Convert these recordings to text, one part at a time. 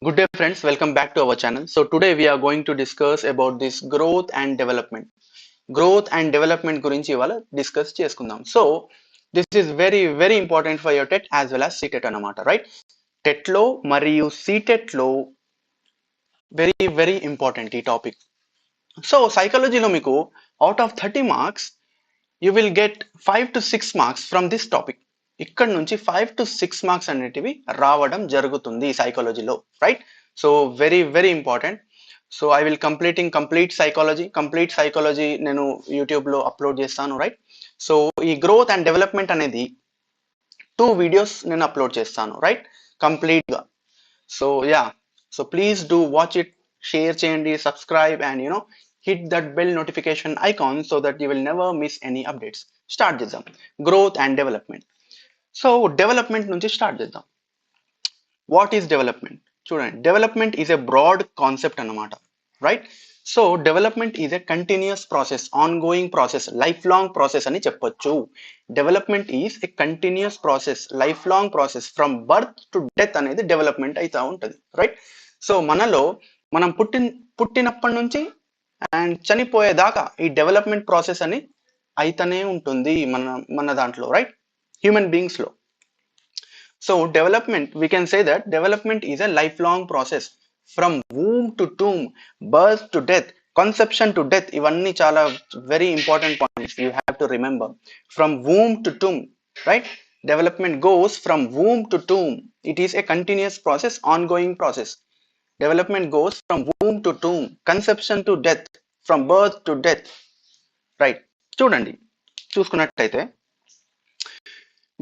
Good day friends, welcome back to our channel. So today we are going to discuss about this growth and development. Growth and development గురించి ఇవాళ discuss చేసుకుందాం. So this is very important for your TET as well as CTET అన్నమాట, right? TET లో మరియు CTET లో very important ఈ topic. So సైకాలజీలో మీకు out of 30 marks you will get 5 to 6 marks from this topic. ఇక్కడ నుంచి 5 to 6 మార్క్స్ అనేటివి రావడం జరుగుతుంది సైకాలజీలో, right? So very important. So I will complete psychology నేను యూట్యూబ్లో అప్లోడ్ చేస్తాను, రైట్? సో ఈ గ్రోత్ అండ్ డెవలప్మెంట్ అనేది 2 వీడియోస్ నేను అప్లోడ్ చేస్తాను, రైట్? కంప్లీట్గా. So yeah, so please do watch it, share చేయండి, subscribe and hit that bell notification icon so that you will never miss any updates. Start చేద్దాం growth and development. So development నుంచి start చేద్దాం. What is development? చూడండి, development is a broad concept అన్నమాట, right? So development is a continuous process, on going process, life long process అని చెప్పొచ్చు. Development is a continuous process, life long process, from birth to death అనేది development అవుతా ఉంటుంది, right? So మనలో మనం పుట్టినప్పటి నుంచి అండ్ చనిపోయేదాకా ఈ డెవలప్మెంట్ ప్రాసెస్ అని అయితేనే ఉంటుంది మన దాంట్లో, రైట్? హ్యూమన్ బీయింగ్స్ లో. So development, we can say that development is a lifelong process from womb to tomb, birth to death, conception to death. ఇవన్నీ చాలా very important points you have to remember. From womb to tomb, right? Development goes from womb to tomb. It is a continuous process, ongoing process. Development goes from womb to tomb, conception to death, from birth to death, right? చూడండి, చూసుకున్నట్టయితే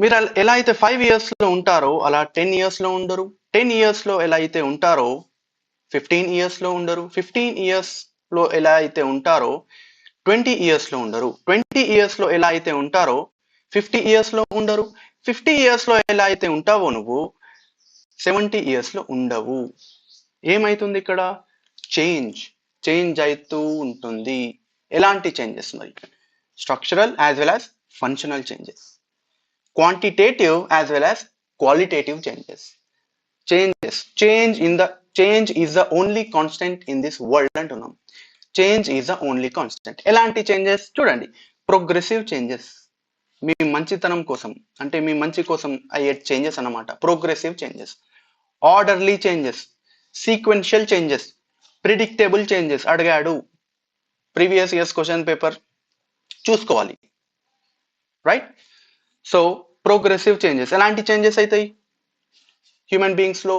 మీరు ఎలా అయితే 5 years లో ఉంటారో అలా 10 years లో ఉండరు. 10 years లో ఎలా అయితే ఉంటారో 15 years లో ఉండరు. 15 years లో ఎలా అయితే ఉంటారో 20 years లో ఉండరు. 20 years లో ఎలా అయితే ఉంటారో 50 years లో ఉండరు. 50 years లో ఎలా అయితే ఉంటావో నువ్వు 70 years లో ఉండవు. ఏమైతుంది ఇక్కడ? చేంజ్ అవుతూ ఉంటుంది. ఎలాంటి చేంజెస్? మరి structural as well as functional changes, quantitative as well as qualitative changes. Change is the only constant in this world అంటున్నాం. Change is the only constant. ఎలాంటి చేంజెస్? చూడండి, ప్రోగ్రెసివ్ చేంజెస్, మీ మంచితనం కోసం అంటే మీ మంచి కోసం అయ్యే చేంజెస్ అన్నమాట progressive changes. Orderly changes, sequential changes, predictable changes. అడిగాడు, ప్రీవియస్ ఇయర్స్ క్వశ్చన్ పేపర్ చూసుకోవాలి, రైట్? సో ప్రోగ్రెసివ్ చేంజెస్, ఎలాంటి చేంజెస్ అవుతాయి హ్యూమన్ బీయింగ్స్ లో,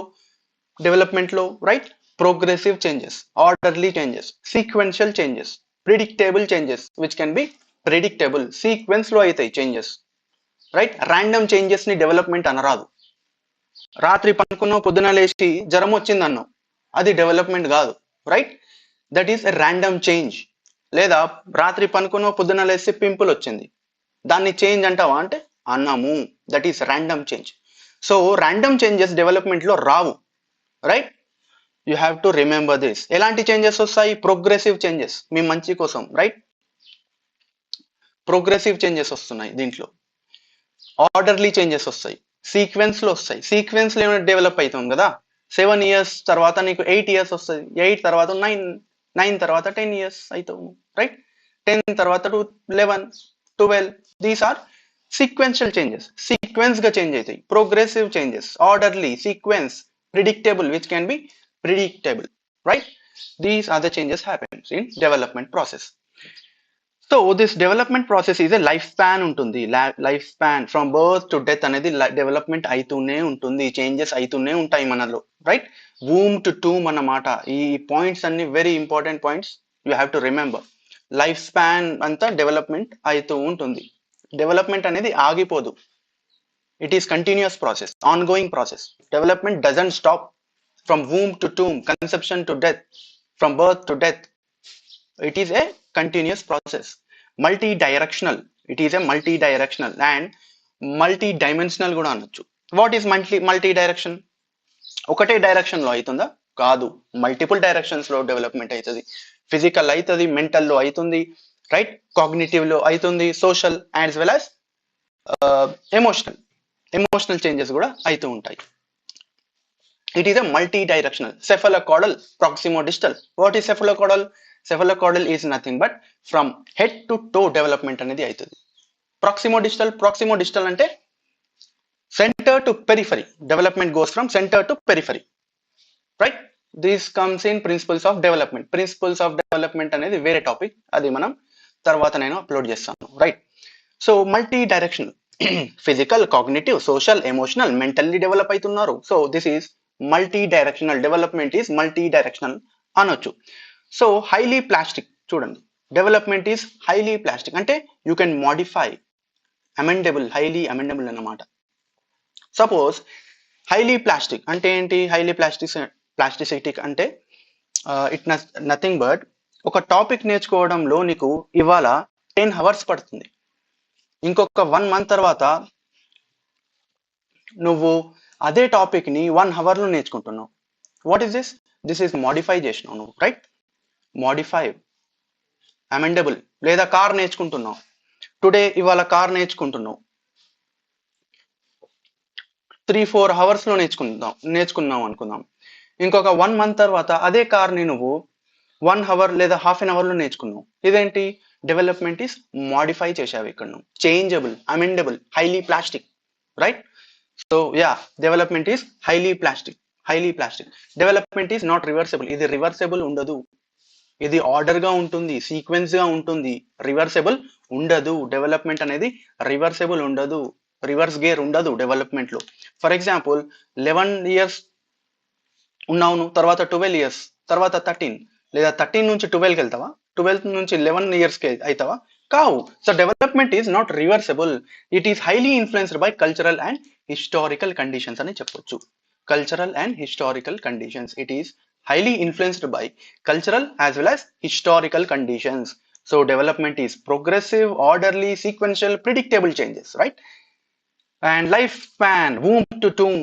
డెవలప్మెంట్ లో, right? Progressive changes, orderly changes, sequential changes, predictable changes which can be predictable, sequence లో అవుతాయి changes, right? Random changes ని development అనరాదు. రాత్రి పనుకున్నావు, పొద్దున లేచి జ్వరం వచ్చింది అన్నావు, అది డెవలప్మెంట్ కాదు, right? That is a random change. లేదా రాత్రి పనుకున్నావు, పొద్దున లేచి పింపుల్ వచ్చింది, దాన్ని చేంజ్ అంటావా అంటే అన్నాము. That is random change. So random changes development లో రావు, right? You have to remember this. ఎలాంటి చేంజెస్ వస్తాయి? ప్రోగ్రెసివ్ చేంజెస్, మీ మంచి కోసం, రైట్? ప్రోగ్రెసివ్ చేంజెస్ వస్తున్నాయి దీంట్లో. ఆర్డర్లీ చేంజెస్ వస్తాయి, సీక్వెన్స్ లో వస్తాయి. సీక్వెన్స్ లో ఏమైనా డెవలప్ అవుతాం కదా, 7 years తర్వాత నీకు 8 years వస్తుంది, 8 తర్వాత 9, 9 తర్వాత 10 years అవుతావు, రైట్? 10 తర్వాత 11, 12. These are sequential changes, sequence గా చేంజ్ అవుతాయి. Progressive changes, orderly, sequence, predictable which can be predictable, right? These are the changes happens in development process. So this development process is a life span ఉంటుంది. Life span from birth to death అనేది development అవుతూనే ఉంటుంది, changes అవుతూనే ఉంటాయి మనలో, right? Womb to tomb అన్నమాట. ఈ points అన్ని very important points, you have to remember. Life span అంతా డెవలప్మెంట్ అవుతూ ఉంటుంది. డెవలప్మెంట్ అనేది ఆగిపోదు. It is continuous process, on going process. Development doesn't stop from womb to tomb, conception to death, from birth to death. It is a continuous process. Multi-directional. It is a multi-directional and multi-dimensional కూడా అనొచ్చు. What is multi direction? ఒకటే direction లో అవుతుందా? కాదు, multiple directions లో development అవుతుంది. Physical అవుతుంది, mental లో అవుతుంది, రైట్? కాగ్నిటివ్ లో అవుతుంది, social as well as emotional changes కూడా అవుతూ ఉంటాయి. It is a multi-directional. Cephalocaudal, proximo-distal. What is cephalocaudal? Cephalocaudal is nothing but from head to toe development అనేది అవుతుంది. Proximo-distal అంటే center to periphery. Development goes from center to periphery. Right? This comes in principles of development. Principles of development అనేది వేరే topic, అది మనం తర్వాత నేను upload చేస్తాను. Right? So multidirectional, physical, cognitive, social, emotional, mentally develop అవుతున్నారు. So this is multidirectional. Development is multidirectional అనొచ్చు. So highly plastic చూడండి, డెవలప్మెంట్ ఈస్ హైలీ ప్లాస్టిక్ అంటే you can modify, amendable, highly amendable అన్నమాట. Suppose highly plastic అంటే ఏంటి? Highly plasticity అంటే it nothing but ఒక topic నేర్చుకోవడంలో నీకు ఇవాళ 10 hours పడుతుంది, ఇంకొక 1 month తర్వాత నువ్వు అదే టాపిక్ ని 1 hour లో నేర్చుకుంటున్నావు. What is this? This is modify చేసినావు నువ్వు. రైట్? Modify, amendable. లేదా కార్ నేర్చుకుంటున్నావు, టుడే ఇవాళ కార్ నేర్చుకుంటున్నావు, 3-4 hours లో నేర్చుకున్నావు అనుకుందాం. ఇంకొక 1 month తర్వాత అదే కార్ ని నువ్వు 1 hour లేదా half an hour లో నేర్చుకున్నావు. ఇదేంటి? డెవలప్మెంట్ ఈస్ మాడిఫై చేసావు ఇక్కడ నువ్వు. Changeable, amendable, highly plastic. Right? So yeah, development is highly plastic. Highly plastic. Development is not reversible. ఇది రివర్సబుల్ ఉండదు. ఇది ఆర్డర్ గా ఉంటుంది, సీక్వెన్స్ గా ఉంటుంది, రివర్సబుల్ ఉండదు. డెవలప్మెంట్ అనేది రివర్సబుల్ ఉండదు, రివర్స్ గేర్ ఉండదు డెవలప్మెంట్ లో. ఫర్ ఎగ్జాంపుల్ 11 years ఉన్నావు, తర్వాత 12 years, తర్వాత 13, లేదా 13 నుంచి 12కి వెళ్తావా? 12 నుంచి 11 years కి అవుతావా? కావు. So development is not reversible. It is highly influenced by cultural and historical conditions అని చెప్పొచ్చు. Cultural and historical conditions. It is highly influenced by cultural as well as historical conditions. So development is progressive, orderly, sequential, predictable changes, right? And lifespan, womb to tomb,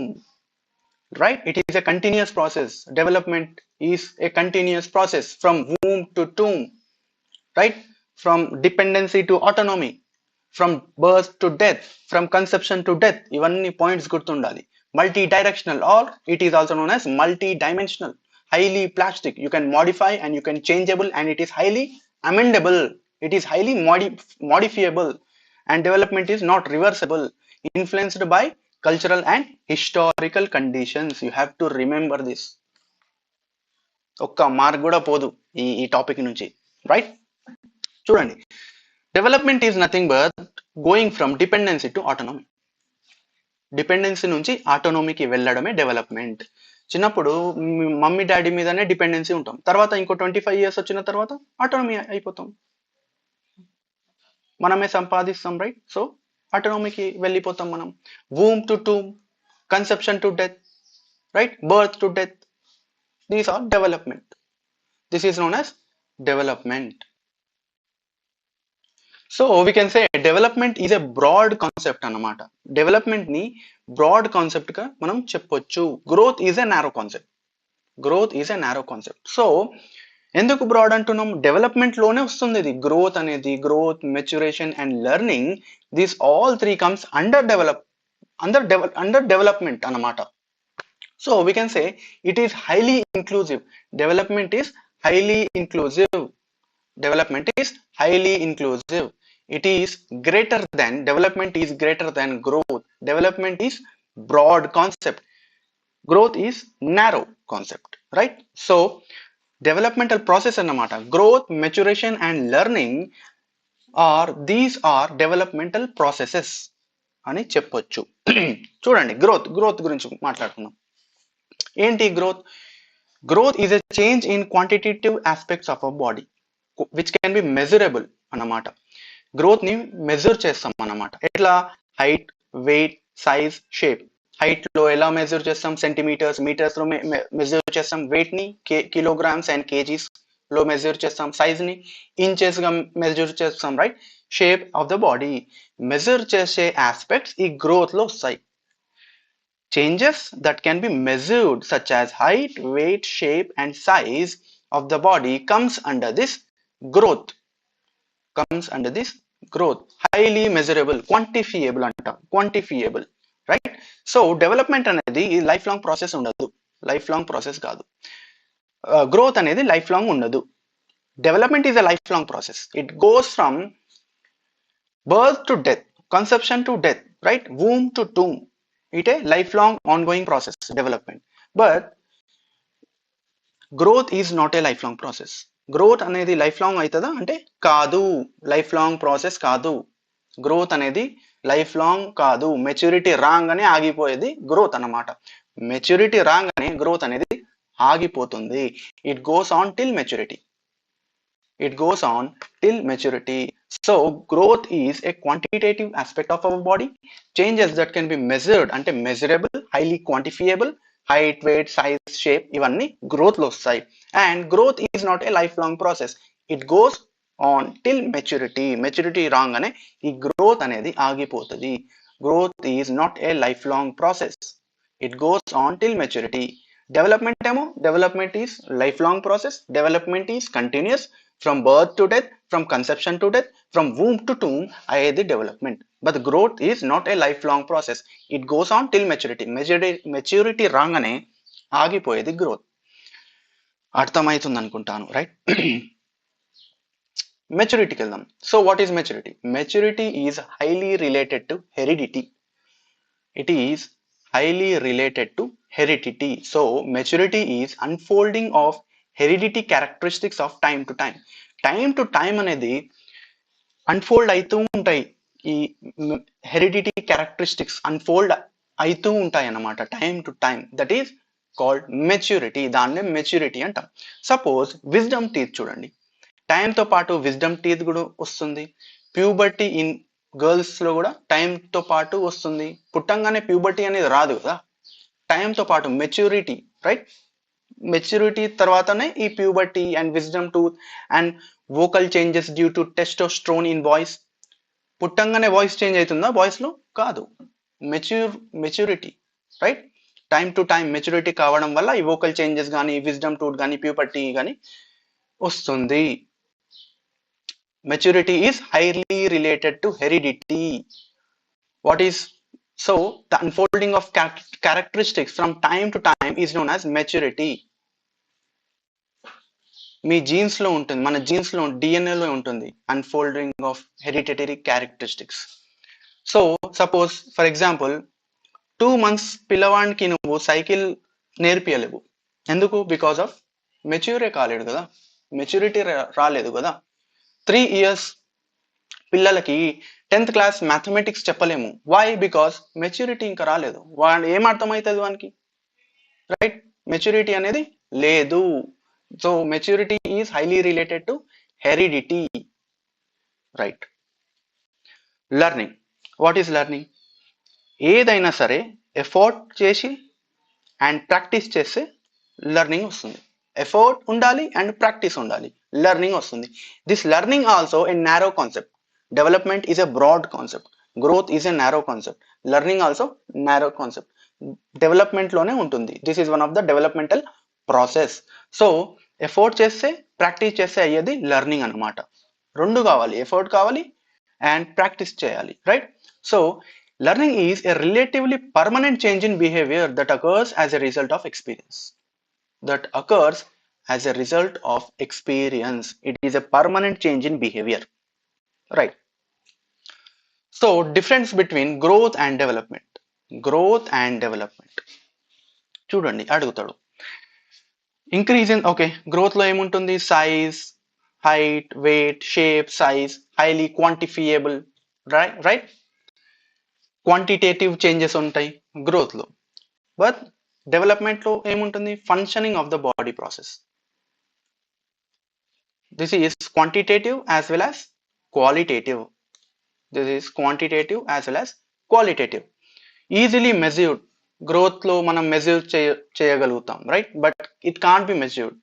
right? It is a continuous process. Development is a continuous process from womb to tomb, right? From dependency to autonomy, from birth to death, from conception to death. ఇవన్నీ points గుర్తుండాలి. Multi-directional, or it is also known as multi-dimensional. Highly plastic, you can modify and you can changeable, and it is highly amendable. It is highly modifiable, and development is not reversible, influenced by cultural and historical conditions. You have to remember this. ఒక్క mark కూడా పోదు ఈ topic నుంచి. Right? చూడండి, development is nothing but going from dependency to autonomy. Dependency నుంచి ఆటోనమీకి వెళ్ళడమే development. చిన్నప్పుడు mummy daddy మీదనే డిపెండెన్సీ ఉంటాం, తర్వాత ఇంకో 25 years వచ్చిన తర్వాత ఆటోనమీ అయిపోతాం, మనమే సంపాదిస్తాం. రైట్? సో ఆటోనమీకి వెళ్ళిపోతాం మనం. Womb to tomb, conception to death, right? Birth to death. These are development. This is known as development. So we can say development is a broad concept అన్నమాట. Development ని broad concept గా మనం చెప్పొచ్చు. Growth is a narrow concept. Growth is a narrow concept. So ఎందుకు broad అంటున్నాం? Development లోనే వస్తుంది ఇది. గ్రోత్ అనేది, growth, maturation and learning, these all 3 comes under development అన్నమాట. So we can say it is highly inclusive. Development is highly inclusive. Development is highly inclusive. It is greater than, development is greater than growth. Development is broad concept, growth is narrow concept, right? So developmental process annamata, growth, maturation and learning these are developmental processes ani cheppochu. చూడండి, growth గురించి మాట్లాడుకుందాం. ఏంటి growth? Growth is a change in quantitative aspects of a body which can be measurable అన్నమాట. Growth ని measure చేస్తాం అన్నమాట. ఎట్లా? Height, weight, size, shape. Height లో ఎలా మెజర్ చేస్తాం? సెంటీమీటర్స్, మీటర్స్ లో మెజర్ చేస్తాం. వెయిట్ ని కిలోగ్రామ్స్ అండ్ కేజీస్ లో మెజర్ చేస్తాం. సైజ్ ని ఇంచెస్ గా మెజర్ చేస్తాం. Right? Shape of the body measure చేసే ఆస్పెక్ట్స్ ఈ గ్రోత్ లో వస్తాయి. Changes that can be measured such as height, weight, shape and size of the body comes under this growth. Highly measurable, quantifiable anta, quantifiable, right? So development అనేది life long process ఉండదు. Life long process కాదు. Growth అనేది life long ఉండదు. Development is a life long process. It goes from birth to death, conception to death, right, womb to tomb. It a life long on going process development. But growth is not a life long process. Growth అనేది life long అవుతుందా అంటే కాదు, life long process కాదు. Growth అనేది life long కాదు. Maturity రాగానే ఆగిపోయేది growth అన్నమాట. Maturity రాగానే గ్రోత్ అనేది ఆగిపోతుంది. It goes on till maturity. It goes on till maturity. So growth is a quantitative aspect of our body. Changes that can be measured అంటే measurable, highly quantifiable, height, weight, size, shape, ఇవన్నీ growth లో వస్తాయి. And growth is not a lifelong process. It goes on till maturity. Maturity రాగానే ఈ growth అనేది ఆగిపోతుంది. Growth is not a lifelong process. It goes on till maturity. Development ఏమో, development is lifelong process. Development is continuous. From birth to death, from conception to death, from womb to tomb అయ్యేది development. But growth is not a life long process. It goes on till maturity. Maturity రాగానే ఆగిపోయేది growth. అర్థమవుతుంది అనుకుంటాను, right? మెచ్యూరిటీకి వెళ్దాం. So what is maturity? Maturity is highly related to heredity. It is highly related to heredity. So maturity is unfolding of heredity characteristics of time to time. Time to time అనేది unfold అవుతూ ఉంటాయి. ఈ heredity characteristics unfold అవుతూ ఉంటాయి అన్నమాట time to time. That is called maturity. దాన్నే maturity అంటాం. Suppose wisdom teeth చూడండి, టైంతో పాటు విజ్డమ్ టీత్ కూడా వస్తుంది. ప్యూబర్టీ ఇన్ గర్ల్స్ లో కూడా టైంతో పాటు వస్తుంది. పుట్టంగానే ప్యూబర్టీ అనేది రాదు కదా, టైంతో పాటు మెచ్యూరిటీ, రైట్? మెచ్యూరిటీ తర్వాతనే ఈ puberty and wisdom tooth and vocal changes due to testosterone in boys. పుట్టంగానే వాయిస్ చేంజ్ అవుతుందా బాయ్స్ లో? కాదు. Maturity, right? Time to time maturity కావడం వల్ల ఈ వోకల్ చేంజెస్ కానీ, విజ్డమ్ టూత్ కానీ, ప్యూబర్టీ కానీ వస్తుంది. Maturity is highly related to heredity. What is so the unfolding of characteristics from time to time is known as maturity. Me jeans లో ఉంటుంది, మన జీన్స్ లో DNA లో ఉంటుంది unfolding of hereditary characteristics. So suppose for example 2 months పిల్లవాడికి నువ్వు cycle నేర్పియలేవు. ఎందుకు? Because of మెచ్యూరే కాలేడు కదా, మెచ్యూరిటీ రాలేదు కదా. 3 years పిల్లలకి 10th క్లాస్ మ్యాథమెటిక్స్ చెప్పలేము. వై? బికాస్ మెచ్యూరిటీ ఇంకా రాలేదు. వాడు ఏం అర్థమవుతుంది వానికి, రైట్? మెచ్యూరిటీ అనేది లేదు. So maturity is highly related to heredity, right? Learning. What is learning? ఏదైనా సరే ఎఫర్ట్ చేసి అండ్ ప్రాక్టీస్ చేస్తే లెర్నింగ్ వస్తుంది. ఎఫర్ట్ ఉండాలి అండ్ ప్రాక్టీస్ ఉండాలి, లెర్నింగ్ వస్తుంది. This learning also a narrow concept. Development is a broad concept. Growth is a narrow concept. Learning also narrow concept. Development లోనే ఉంటుంది. This is one of the developmental process. So effort చేస్తే practice చేస్తే అయ్యేది learning అనమాట. రెండు కావాలి, effort కావాలి and practice చేయాలి, right? So learning is a relatively permanent change in behavior that occurs as a result of experience. That occurs as a result of experience. It is a permanent change in behavior, right? So difference between growth and development. Growth and development. చూడండి అడుగుతాడు. Increase in, okay, growth లో ఏముంటుంది? Size, height, weight, shape, size, highly quantifiable, right? Quantitative changes ఉంటాయి growth లో. But development లో ఏముంటుంది? Functioning of the body process. This is quantitative as well as qualitative. This is quantitative as well as qualitative. Easily measured. Growth లో మనం measure చేయగలుగుతాం, right? But it can't be measured.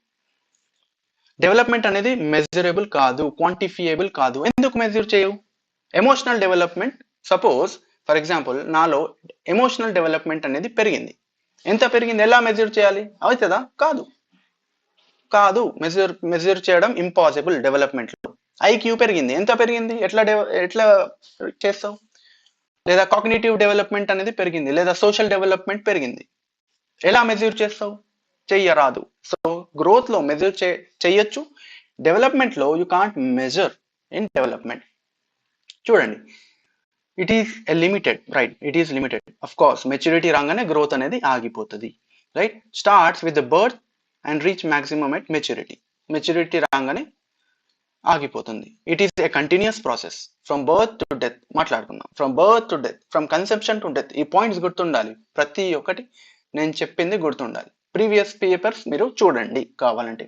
Development అనేది measurable కాదు, quantifiable కాదు. ఎందుకు measure చేయవు? Emotional development, suppose for example నాలో emotional development అనేది పెరిగింది. ఎంత పెరిగింది? ఎలా మెజర్ చేయాలి? అవుతుందా? కాదు, కాదు. మెజర్ చేయడం ఇంపాసిబుల్ డెవలప్మెంట్ లో. ఐక్యూ పెరిగింది. ఎంత పెరిగింది? ఎట్లా చేస్తావు? లేదా కాగ్నిటివ్ డెవలప్మెంట్ అనేది పెరిగింది, లేదా సోషల్ డెవలప్మెంట్ పెరిగింది, ఎలా మెజర్ చేస్తావు? చెయ్యరాదు. సో గ్రోత్ లో మెజర్ చెయ్యొచ్చు, డెవలప్మెంట్ లో you can't measure in development. చూడండి, it is limited, right, it is limited. Of course maturity రాగానే గ్రోత్ అనేది ఆగిపోతుంది, right. Starts with the birth and reach maximum at maturity. Maturity రాగానే ఆగిపోతుంది. It is a continuous process from birth to death. మాట్లాడుకుందాం, from birth to death, from conception to death. ఈ points గుర్తుండాలి, ప్రతి ఒక్కటి నేను చెప్పింది గుర్తుండాలి. ప్రీవియస్ పేపర్స్ మీరు చూడండి కావాలంటే.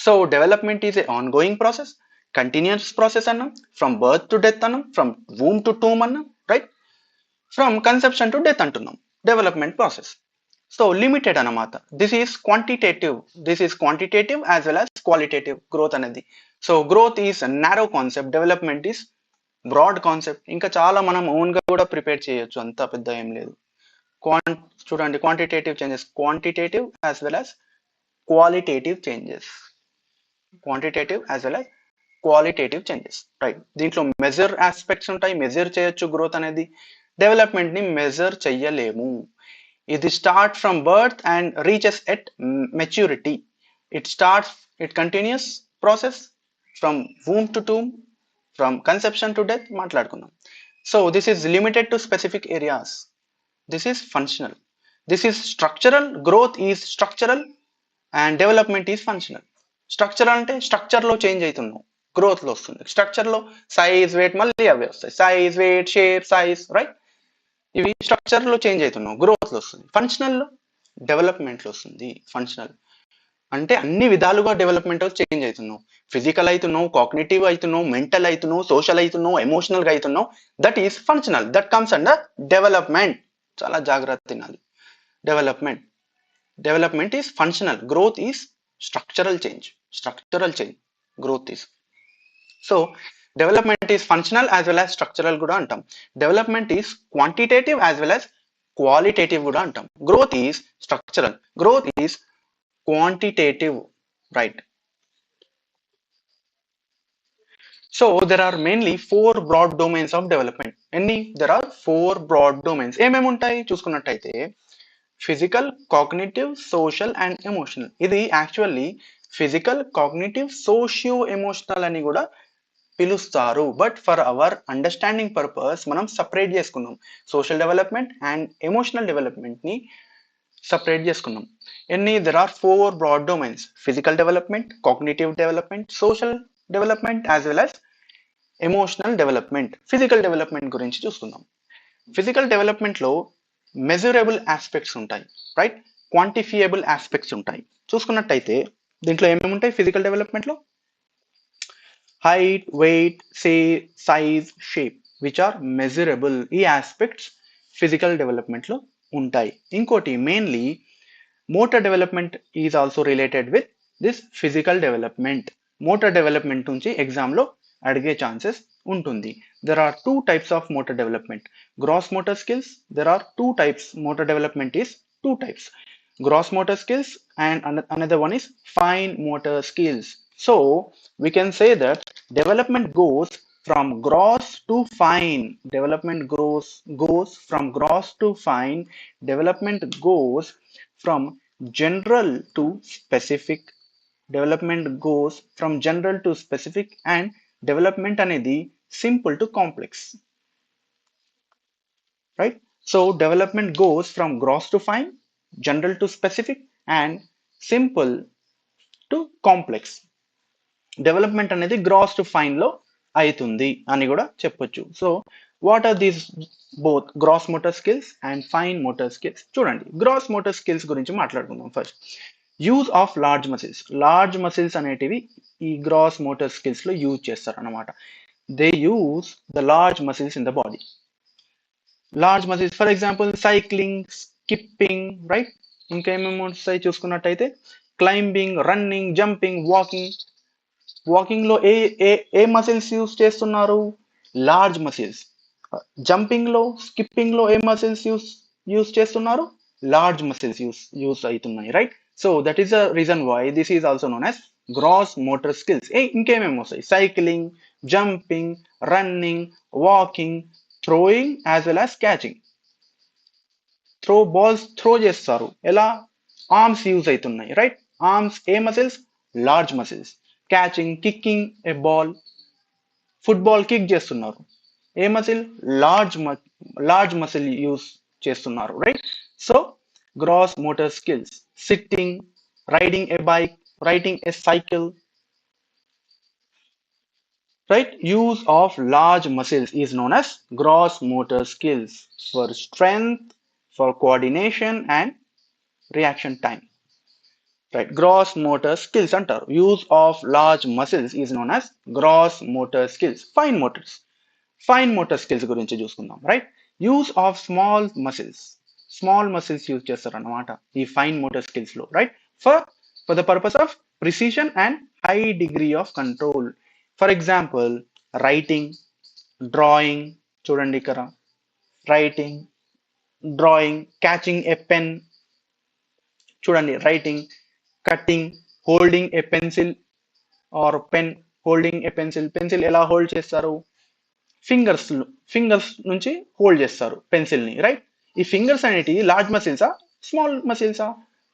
So development is a on going process, continuous process అన్నాం, ఫ్రమ్ బర్త్ టు డెత్ అన్నాం, ఫ్రమ్ వూమ్ టు టూమ్ అన్నాం, right. From conception to death అంటున్నాం, డెవలప్మెంట్ ప్రాసెస్. సో లిమిటెడ్ అన్నమాట. This is quantitative as well as qualitative growth అనేది. So growth is narrow concept, development is broad concept. ఇంకా చాలా మనం own గా కూడా prepare చేయొచ్చు, అంత పెద్ద ఏం లేదు. చూడండి, quantitative changes, quantitative as well as qualitative changes, quantitative as well as qualitative changes, right. దీంట్లో మెజర్ ఆస్పెక్ట్స్ ఉంటాయి, మెజర్ చేయొచ్చు గ్రోత్ అనేది. డెవలప్మెంట్ ని మెజర్ చెయ్యలేము. ఇది start from birth and reaches at maturity. It continuous process from womb to tomb, from conception to death మాట్లాడుకున్నాం. So this is limited to specific areas. This is functional. This is structural. Growth is structural and development is functional. Structural అంటే structure లో change అవుతున్నాం, growth లో వస్తుంది. Structure లో size, weight, మళ్ళీ అవే వస్తాయి. Size, weight, shape, size, right. ఇవి స్ట్రక్చర్ లో చేంజ్ అవుతున్నావు, గ్రోత్ లో వస్తుంది. ఫంక్షనల్ లో, డెవలప్మెంట్ లో వస్తుంది. ఫంక్షనల్ అంటే అన్ని విధాలుగా డెవలప్మెంట్ చేంజ్ అవుతున్నావు. ఫిజికల్ అవుతున్నావు, కాగ్నిటివ్ అవుతున్నావు, మెంటల్ అవుతున్నావు, సోషల్ అవుతున్నావు, ఎమోషనల్ గా అవుతున్నావు. That is functional. That comes under development. చాలా జాగ్రత్త తినాలి. Development is functional. Growth is structural change. Growth is. So development is functional as well as structural కూడా అంటాం. Development is quantitative as well as qualitative కూడా అంటాం. Growth is structural, growth is quantitative, right. So there are mainly 4 broad domains of development. There are 4 broad domains. ఏమేమి ఉంటాయి చూసుకున్నట్టయితే, physical, cognitive, social and emotional. ఇది actually physical, cognitive, socio emotional అని కూడా పిలుస్తారు. But for our understanding purpose మనం separate చేసుకున్నాం. Social development and emotional development ని సపరేట్ చేసుకున్నాం. There are 4 broad domains: physical development, cognitive development, social development as well as emotional development. Physical development గురించి చూసుకుందాం. Physical development లో measurable aspects ఉంటాయి, right. Quantifiable aspects ఉంటాయి. చూసుకున్నట్టయితే దీంట్లో ఏమేమి ఉంటాయి ఫిజికల్ డెవలప్మెంట్ లో? Height, weight, size, shape, which are measurable. ఈ ఆస్పెక్ట్స్ ఫిజికల్ డెవలప్మెంట్ లో ఉంటాయి. ఇంకోటి mainly motor development is also related with this physical development. Motor development నుంచి ఎగ్జామ్ లో అడిగే ఛాన్సెస్ ఉంటుంది. There are 2 types of motor development: gross motor skills. There are 2 types. Motor development is 2 types: gross motor skills and another one is fine motor skills. So we can say that development goes from gross to fine. Goes from gross to fine. Development goes from general to specific. Development goes from general to specific, and development అనేది simple to complex, right. So development goes from gross to fine, general to specific and simple to complex. Development అనేది gross to fine లో అవుతుంది అని కూడా చెప్పొచ్చు. So what are these both gross motor skills and fine motor skills? చూడండి, gross motor skills గురించి మాట్లాడుకుందాం first. Use of large muscles. Large muscles అనేటివి ఈ గ్రాస్ మోటార్ స్కిల్స్ లో యూజ్ చేస్తారు అనమాట. They use the large muscles in the body. Large muscles for example cycling, skipping, right. ఇంకేమేమి వస్తాయి చూసుకున్నట్టయితే క్లైంబింగ్, రన్నింగ్, జంపింగ్, వాకింగ్ లో ఏ ఏ ఏ మసిల్స్ యూజ్ చేస్తున్నారు? Large muscles. జంపింగ్ లో, స్కిప్పింగ్ లో ఏ మసిల్స్ యూజ్ చేస్తున్నారు? లార్జ్ మసిల్స్ యూజ్ అవుతున్నాయి, right. So that is the reason why this is also known as gross motor skills. ఇంకేమేమి వస్తాయి? Cycling, jumping, running, walking, throwing as well as catching. Balls throw చేస్తారు ఎలా? Arms use అవుతున్నాయి, right? Arms ఏ muscles? Large muscles. Catching, kicking a ball, football kick చేస్తున్నారు, ఏ muscle? Large large muscle use చేస్తున్నారు, right? So gross motor skills, sitting, riding a bike, riding a cycle, right? Use of large muscles is known as gross motor skills for strength, for coordination and reaction time, right? Gross motor skills antaru. Use of large muscles is known as gross motor skills. Fine motor skills గురించి చూసుకుందాం, right? Use of small muscles use చేస్తారు అన్నమాట ఈ fine motor skills లో, right? For the purpose of precision and high degree of control. For example writing, drawing, చూడండి ఇక్కడ writing, drawing, catching a pen, చూడండి writing, cutting, holding a pencil are pen, holding a pencil. Pencil ఎలా hold చేస్తారు? Fingers fingers నుంచి hold చేస్తారు pencil ని, right? ఈ fingers అనేటివి large మసిల్సా, small మసిల్సా?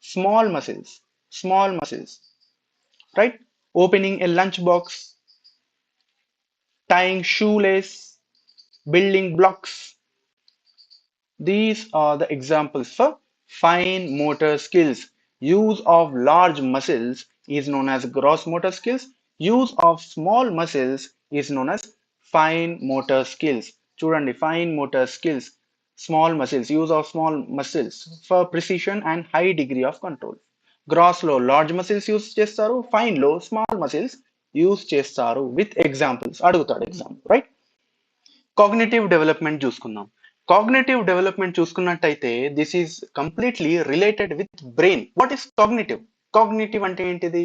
Small muscles, right? Opening A lunch box, tying shoelace, building blocks. These are the examples for fine motor skills. Use of large muscles is known as gross motor skills. Use of small muscles is known as fine motor skills. చూడండి, fine motor skills, small muscles, use of small muscles for precision and high degree of control. Gross లో large muscles use చేస్తారు, fine లో small muscles use చేస్తారు. With examples అడుగుతాడు example, right? Cognitive development చూసుకుందాం. Cognitive development చూసుకున్నట్టయితే this is completely related with brain. What is cognitive? Cognitive అంటే ఏంటిది?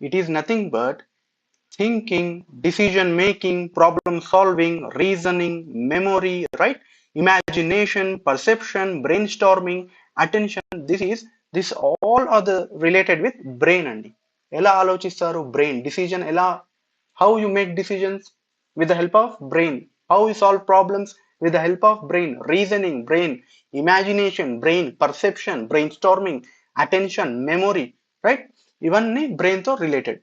It is nothing but thinking, decision making, problem solving, reasoning, memory, right? Imagination, perception, brainstorming, attention. This all are the related with brain అండి. ఎలా ఆలోచిస్తారు? Brain. Decision ఎలా? How you make decisions? with the help of brain. How you solve problems? with the help of brain. Reasoning, brain. Imagination, brain. Perception, brainstorming, attention, memory, right? ఇవన్నీ brain తో related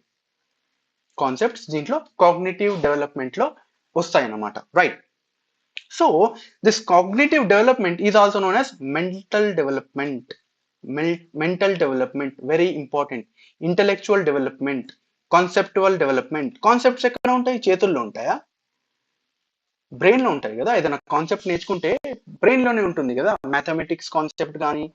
concepts దీంట్లో cognitive development లో వస్తాయన్నమాట, right? So this cognitive development is also known as mental development. Mental development very important. Intellectual development, conceptual development. Concepts ఎక్కడ ఉంటాయి? చేతుల్లో ఉంటాయా? Brain లో ఉంటాయి కదా. ఏదైనా కాన్సెప్ట్ నేర్చుకుంటే బ్రెయిన్ లోనే ఉంటుంది కదా. మ్యాథమెటిక్స్ కాన్సెప్ట్ కానీ,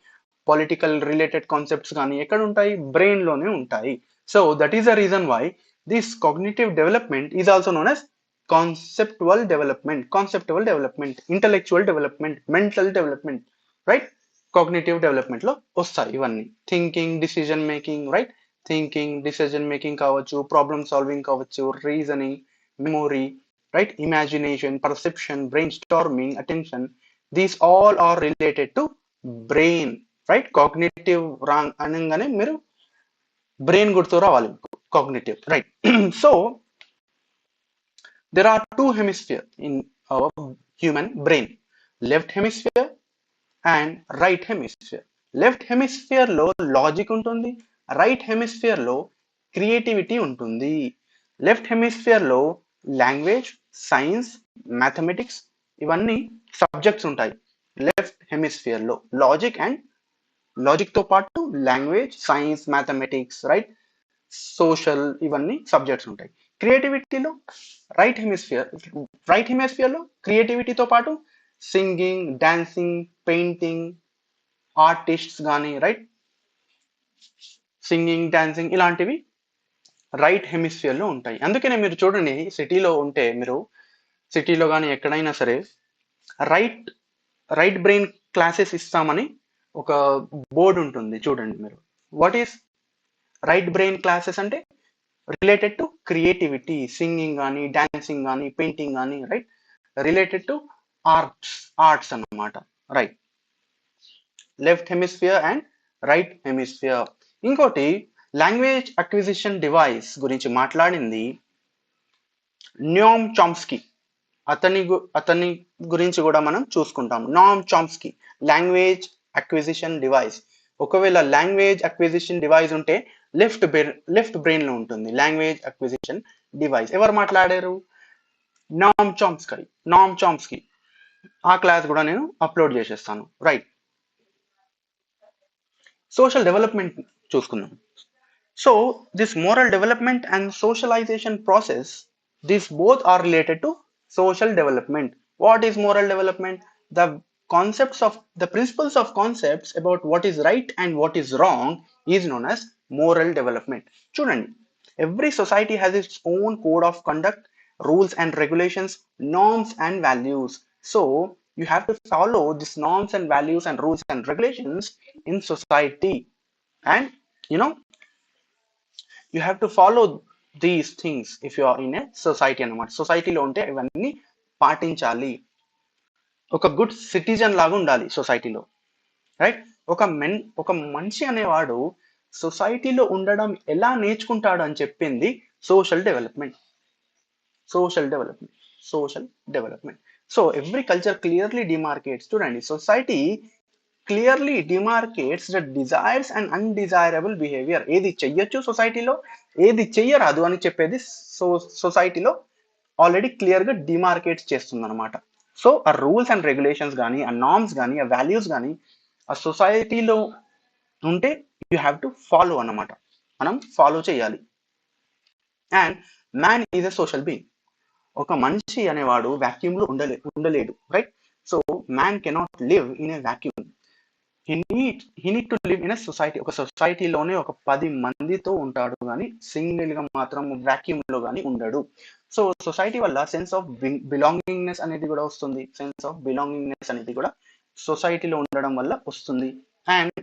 పొలిటికల్ రిలేటెడ్ కాన్సెప్ట్స్ కానీ ఎక్కడ ఉంటాయి? బ్రెయిన్ లోనే ఉంటాయి. So that is the reason why this cognitive development is also known as conceptual development, intellectual development, mental development, right? Cognitive development లో వస్తాయి ఇవన్నీ. Thinking, decision making, right? Thinking, decision making కావచ్చు, problem solving కావచ్చు, reasoning, memory, right? Imagination, perception, brainstorming, attention. These all are related to brain, right? Cognitive wrong అనగానే మీరు brain గుర్తు రావాలి. Cognitive, right? So there are two hemisphere in our human brain, left hemisphere and right hemisphere. Left hemisphere లో logic ఉంటుంది, right hemisphere లో creativity ఉంటుంది. Left hemisphere లో language, science, mathematics ఇవన్నీ సబ్జెక్ట్స్ ఉంటాయి. లెఫ్ట్ హెమిస్ఫియర్ లో లాజిక్ తో పాటు language, science, mathematics, right, social ఇవన్నీ సబ్జెక్ట్స్ ఉంటాయి. క్రియేటివిటీలో రైట్ హెమిస్ఫియర్ లో క్రియేటివిటీతో పాటు సింగింగ్, డాన్సింగ్, పెయింటింగ్, ఆర్టిస్ట్స్ కానీ, రైట్, సింగింగ్, డాన్సింగ్ ఇలాంటివి రైట్ హెమిస్ఫియర్ లో ఉంటాయి. అందుకనే మీరు చూడండి, సిటీలో ఉంటే మీరు సిటీలో కానీ ఎక్కడైనా సరే రైట్ బ్రెయిన్ క్లాసెస్ ఇస్తామని ఒక బోర్డు ఉంటుంది చూడండి మీరు. What is right brain classes అంటే? రిలేటెడ్ టు క్రియేటివిటీ, సింగింగ్ కానీ, డాన్సింగ్ కానీ, పెయింటింగ్ కానీ, రైట్? రిలేటెడ్ టు ఆర్ట్స్ అన్నమాట, right? Left hemisphere and right hemisphere. ఇంకోటి లాంగ్వేజ్ అక్విజిషన్ డివైస్ గురించి మాట్లాడింది నోమ్ చామ్స్కీ. అతని గురించి కూడా మనం చూసుకుంటాం. నోమ్ చామ్స్కీ లాంగ్వేజ్ అక్విజిషన్ డివైస్. ఒకవేళ లాంగ్వేజ్ అక్విజిషన్ డివైస్ ఉంటే లెఫ్ట్ బ్రెయిన్ లో ఉంటుంది లాంగ్వేజ్ అక్విజిషన్ డివైస్. ఎవరు మాట్లాడారు? నామ్ చామ్స్కీ. ఆ క్లాస్ కూడా నేను అప్లోడ్ చేసేస్తాను. రైట్. సోషల్ డెవలప్మెంట్ చూసుకుందాం. So this moral development and socialization process, these both are related to social development. What is moral development? The principles of concepts about what is right and what is wrong is known as moral development. Chudandi, every society has its own code of conduct, rules and regulations, norms and values. So you have to follow these norms and values and rules and regulations in society. And you know, you have to follow these things if you are in a society అనమాట. సొసైటీలో ఉంటే ఇవన్నీ పాటించాలి. ఒక good citizen లాగా ఉండాలి సొసైటీలో. Right. ఒక మనిషి అనేవాడు సొసైటీలో ఉండడం ఎలా నేర్చుకుంటాడు అని చెప్పింది social development. So every culture clearly demarcates. చూడండి, society clearly demarcates the desires and undesirable behaviour. ఏది చెయ్యొచ్చు సొసైటీలో, ఏది చెయ్యరాదు అని చెప్పేది సొసైటీలో ఆల్రెడీ క్లియర్గా డిమార్కేట్స్ చేస్తుంది అనమాట. సో ఆ రూల్స్ అండ్ రెగ్యులేషన్స్ కానీ, ఆ నార్మ్స్ కానీ, ఆ వాల్యూస్ కానీ ఆ సొసైటీలో ఉంటే యూ హ్యావ్ టు ఫాలో అన్నమాట. మనం ఫాలో చేయాలి. And man is a social being. ఒక మనిషి అనేవాడు వాక్యూమ్లో ఉండలేడు. Right. So man cannot live in a vacuum. he need to live in a society. ఒక సొసైటీలోనే ఒక 10 మందితో ఉంటాడు కానీ సింగిల్ గా మాత్రం వాక్యూమ్ లో కానీ ఉండడు. సో సొసైటీ వల్ల సెన్స్ ఆఫ్ బిలాంగింగ్నెస్ అనేది కూడా వస్తుంది. సొసైటీలో ఉండడం వల్ల వస్తుంది. అండ్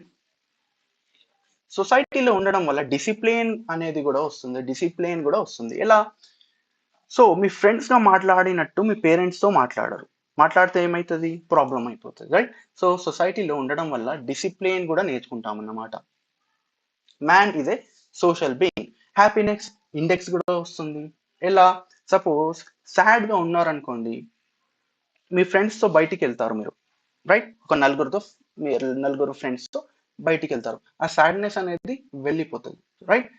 సొసైటీలో ఉండడం వల్ల డిసిప్లిన్ అనేది కూడా వస్తుంది. ఎలా? సో మీ ఫ్రెండ్స్ గా మాట్లాడినట్టు మీ పేరెంట్స్ తో మాట్లాడితే ఏమవుతుంది? ప్రాబ్లం అయిపోతుంది. రైట్. సో సొసైటీలో ఉండడం వల్ల డిసిప్లిన్ కూడా నేర్చుకుంటాం అన్నమాట. Man is a social being. Happiness index కూడా వస్తుంది. ఎలా? సపోజ్ సాడ్ గా ఉన్నారనుకోండి, మీ ఫ్రెండ్స్ తో బయటికి వెళ్తారు మీరు. రైట్. ఒక నలుగురు ఫ్రెండ్స్ తో బయటికి వెళ్తారు. ఆ సాడ్నెస్ అనేది వెళ్ళిపోతుంది. రైట్.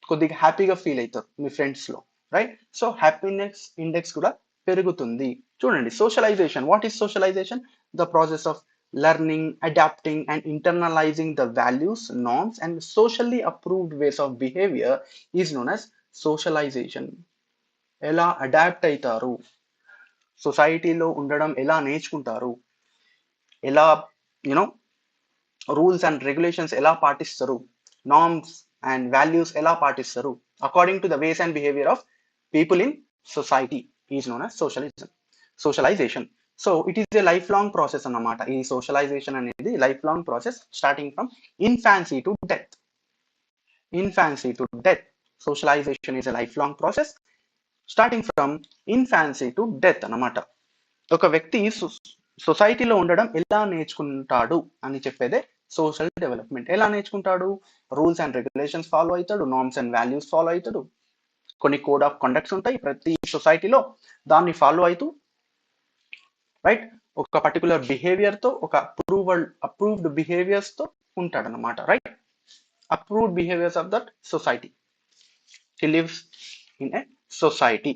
కొద్దిగా హ్యాపీగా ఫీల్ అవుతారు మీ ఫ్రెండ్స్ లో. రైట్. సో హ్యాపీనెస్ ఇండెక్స్ కూడా పెరుగుతుంది. చూడండి, socialisation. What is socialisation? The process of learning, adapting and internalising the values, norms and socially approved ways of behaviour is known as socialisation. ఎలా adapt అవుతారు, సొసైటీలో ఉండడం ఎలా నేర్చుకుంటారు, ఎలా రూల్స్ అండ్ రెగ్యులేషన్స్ ఎలా పాటిస్తారు, నార్మ్స్ అండ్ వాల్యూస్ ఎలా పాటిస్తారు according to the ways and behaviour of people in society is known as socialisation. So it is A life long process అన్నమాట. ఈ సోషలైజేషన్ అనేది life long process starting from infancy to death. Socialisation is a life long process starting from infancy to death అన్నమాట. ఒక వ్యక్తి సొసైటీలో ఉండడం ఎలా నేర్చుకుంటాడు అని చెప్పేదే సోషల్ డెవలప్మెంట్. ఎలా నేర్చుకుంటాడు? రూల్స్ అండ్ రెగ్యులేషన్స్ ఫాలో అవుతాడు, నార్మ్స్ అండ్ వాల్యూస్ ఫాలో అవుతాడు, కొన్ని కోడ్ ఆఫ్ కండక్ట్స్ ఉంటాయి ప్రతి సొసైటీలో, దాన్ని ఫాలో అవుతూ రైట్ ఒక పర్టికులర్ బిహేవియర్ తో, ఒక అప్రూవ్డ్ బిహేవియర్స్ తో ఉంటాడు అనమాట. Right. Approved behaviours of that society. He lives in a society.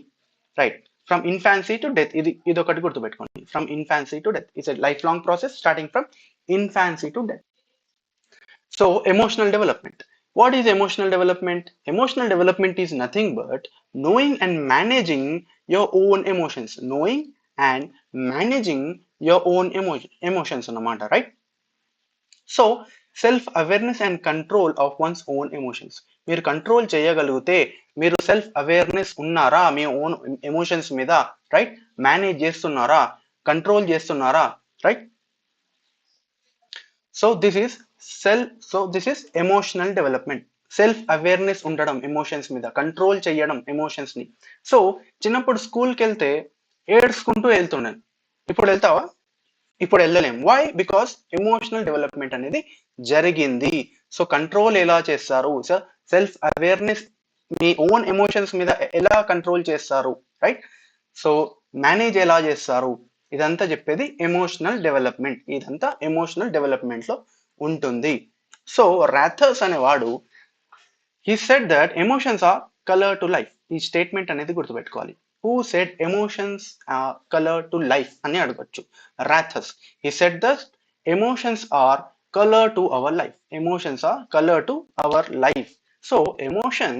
Right. From infancy to death. ఇది ఒకటి గుర్తుపెట్టుకోండి. From infancy to death it's a life long process starting from infancy to death. So emotional development. What is emotional development? Emotional development is nothing but knowing and managing your own emotions. Emotions అన్నమాట. Right. So self awareness and control of once own emotions. మీరు control చేయగలిగితే, మీరు self awareness ఉన్నారా మీ own emotions మీద? Right. Manage చేస్తున్నారా, control చేస్తున్నారా? Right. So this is emotional development. Self awareness ఉండడం emotions మీద, కంట్రోల్ చేయడం ఎమోషన్స్ ని. సో చిన్నప్పుడు స్కూల్కి వెళ్తే ఏడ్చుకుంటూ వెళ్తున్నాను. ఇప్పుడు వెళ్తావా? ఇప్పుడు వెళ్ళలేం. వై? బికాస్ ఎమోషనల్ డెవలప్మెంట్ అనేది జరిగింది. సో కంట్రోల్ ఎలా చేస్తారు? సో సెల్ఫ్ అవేర్నెస్, మీ ఓన్ ఎమోషన్స్ మీద ఎలా కంట్రోల్ చేస్తారు? రైట్. సో మేనేజ్ ఎలా చేస్తారు? ఇదంతా చెప్పేది ఎమోషనల్ డెవలప్మెంట్. ఇదంతా ఎమోషనల్ డెవలప్మెంట్ లో ఉంటుంది. సో రాథర్స్ అనేవాడు he said that emotions are color to life. ఈ స్టేట్మెంట్ అనేది గుర్తుపెట్టుకోవాలి. Who said emotions are color to life అని అడగొచ్చు. రాథర్స్. He said that emotions are color to our life. Emotions are color to our life. So emotion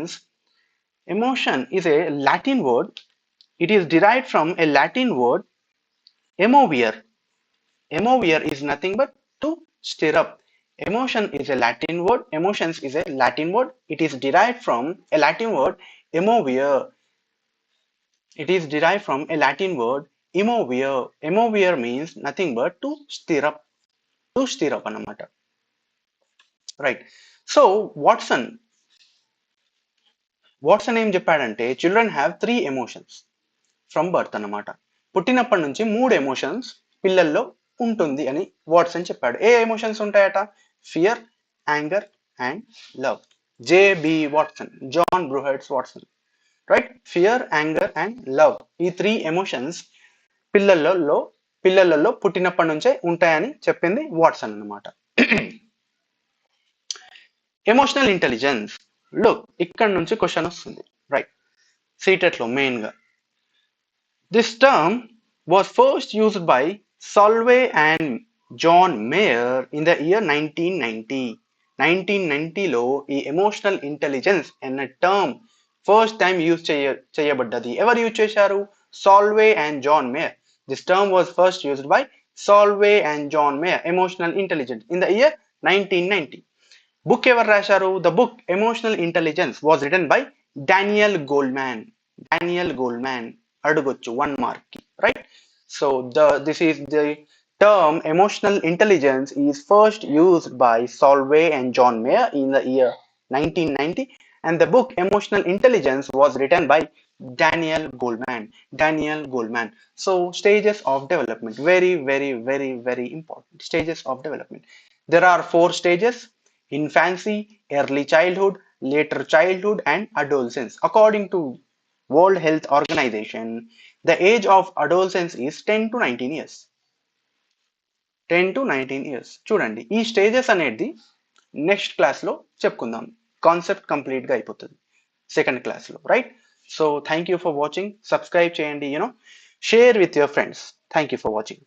is a Latin word. It is derived from a Latin word emovere. Emovere is nothing but to stir up. Emotion is a Latin word. Emotions is a Latin word. It is derived from a Latin word emovere. It is derived from a Latin word emovere. Emovere means nothing but to stir up. To stir up అన్నమాట. Right. So Watson ఏం చెప్పాడంటే children have 3 emotions from birth అన్నమాట. పుట్టినప్పటి నుంచి 3 emotions పిల్లల్లో ఉంటుంది అని Watson చెప్పాడు. ఏ ఎమోషన్స్ ఉంటాయట? Fear, anger and love. J B Watson, John Broadus Watson. Right. Fear, anger and love, ఈ 3 ఎమోషన్స్ పిల్లలలో పుట్టినప్పటి నుంచే ఉంటాయని చెప్పింది వాట్సన్ అన్నమాట. Emotional intelligence. లుక్, ఇక్కడ నుంచి క్వశ్చన్ వస్తుంది. రైట్. సీటెట్లో మెయిన్ గా this term was first used by Salovey and John Mayer in the year 1990. 1990లో ఈ ఎమోషనల్ ఇంటెలిజెన్స్ అనే టర్మ్ ఫస్ట్ టైం యూజ్ చేయబడ్డది. ఎవరు యూజ్ చేశారు? Salovey and John Mayer. This term was first used by Salovey and John Mayer, emotional intelligence, in the year 1990. Book ఎవరు రాశారు? The book emotional intelligence was written by Daniel Goldman. Daniel Goldman అడగొచ్చు 1 mark కి. Right. So this is the term emotional intelligence is first used by Solvay and John Mayer in the year 1990, and the book Emotional Intelligence was written by Daniel Goleman. Daniel Goleman. So stages of development, very very very very important stages of development. There are 4 stages: infancy, early childhood, later childhood and adolescence. According to World Health Organization, the age of adolescence is 10 to 19 years. 10 to 19 years. చూడండి, ఈ stages అనేది next క్లాస్లో చెప్పుకుందాం. Concept కంప్లీట్గా అయిపోతుంది second క్లాస్లో. Right. So thank you for watching. Subscribe చేయండి, share with your friends. Thank you for watching.